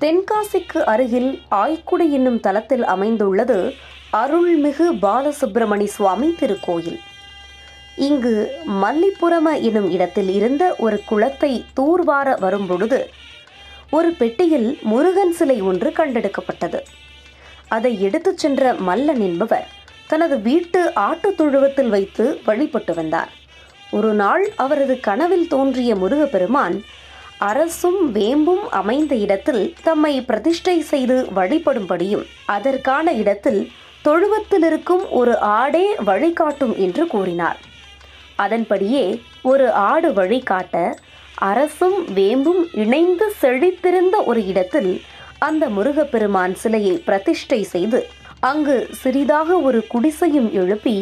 தென்காசிக்கு அருகில் ஆய்க்குடி என்னும் தலத்தில் அமைந்துள்ளது அருள்மிகு பாலசுப்பிரமணிய சுவாமி திருக்கோயில். இங்கு மல்லிபுரம எனும் இடத்தில் இருந்த ஒரு குளத்தை தூர்வார வரும்பொழுது ஒரு பெட்டியில் முருகன் சிலை ஒன்று கண்டெடுக்கப்பட்டது. அதை எடுத்துச் சென்ற மல்லன் என்பவர் தனது வீட்டு ஆட்டுத் தொழுவத்தில் வைத்து வழிபட்டு வந்தார். ஒரு நாள் அவரது கனவில் தோன்றிய முருகப்பெருமான் அரசும் வேம்பும் அமைந்த இடத்தில் தம்மை பிரதிஷ்டை செய்து வழிபடும்படியும் அதற்கான இடத்தில் தொழுவத்தில் இருக்கும் ஒரு ஆடே வழிகாட்டும் என்று கூறினார். அதன்படியே ஒரு ஆடு வழிகாட்ட அரசும் வேம்பும் இணைந்து செழித்திருந்த ஒரு இடத்தில் அந்த முருகப்பெருமான் சிலையை பிரதிஷ்டை செய்து அங்கு சிறிதாக ஒரு குடிசையும் எழுப்பி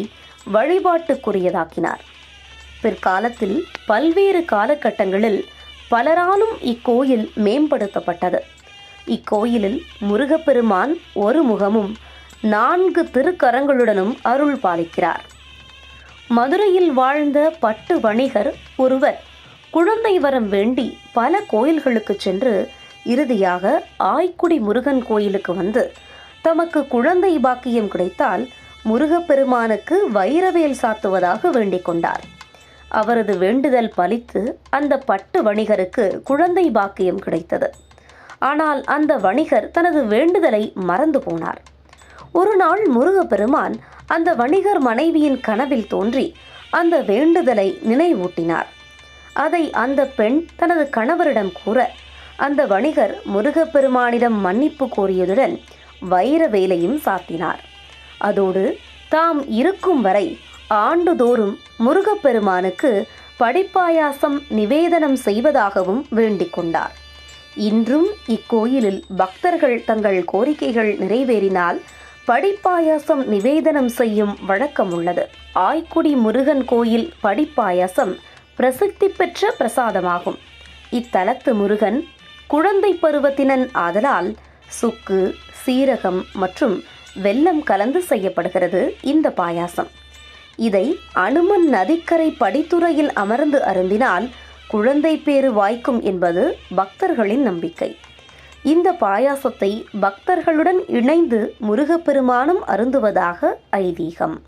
வழிபாட்டுக்குரியதாக்கினார். பிற்காலத்தில் பல்வேறு காலகட்டங்களில் பலராலும் இக்கோயில் மேம்படுத்தப்பட்டது. இக்கோயிலில் முருகப்பெருமான் ஒரு முகமும் 4 திருக்கரங்களுடனும் அருள் பாலிக்கிறார். மதுரையில் வாழ்ந்த பட்டு வணிகர் ஒருவர் குழந்தை வரம் வேண்டி பல கோயில்களுக்கு சென்று இறுதியாக ஆய்க்குடி முருகன் கோயிலுக்கு வந்து தமக்கு குழந்தை பாக்கியம் கிடைத்தால் முருகப்பெருமானுக்கு வைரவேல் சாத்துவதாக வேண்டிக் கொண்டார். அவரது வேண்டுதல் பலித்து அந்த பட்டு வணிகருக்கு குழந்தை பாக்கியம் கிடைத்தது. ஆனால் அந்த வணிகர் தனது வேண்டுதலை மறந்து போனார். ஒரு நாள் முருகப்பெருமான் அந்த வணிகர் மனைவியின் கனவில் தோன்றி அந்த வேண்டுதலை நினைவூட்டினார். அதை அந்த பெண் தனது கணவரிடம் கூற அந்த வணிகர் முருகப்பெருமானிடம் மன்னிப்பு கோரியதுடன் வைரவேலையும் சாத்தினார். அதோடு தாம் இருக்கும் வரை ஆண்டுதோறும் முருகப்பெருமானுக்கு படிப்பாயாசம் நிவேதனம் செய்வதாகவும் வேண்டிக் கொண்டார். இன்றும் இக்கோயிலில் பக்தர்கள் தங்கள் கோரிக்கைகள் நிறைவேறினால் படிப்பாயாசம் நிவேதனம் செய்யும் வழக்கம் உள்ளது. ஆய்க்குடி முருகன் கோயில் படிப்பாயாசம் பிரசித்தி பெற்ற பிரசாதமாகும். இத்தலத்து முருகன் குழந்தை பருவத்தினன் ஆதலால் சுக்கு, சீரகம் மற்றும் வெல்லம் கலந்து செய்யப்படுகிறது இந்த பாயாசம். இதை அனுமன் நதிக்கரை படித்துறையில் அமர்ந்து அருந்தினால் குழந்தை பேறு வாய்க்கும் என்பது பக்தர்களின் நம்பிக்கை. இந்த பாயாசத்தை பக்தர்களுடன் இணைந்து முருகப்பெருமானும் அருந்துவதாக ஐதீகம்.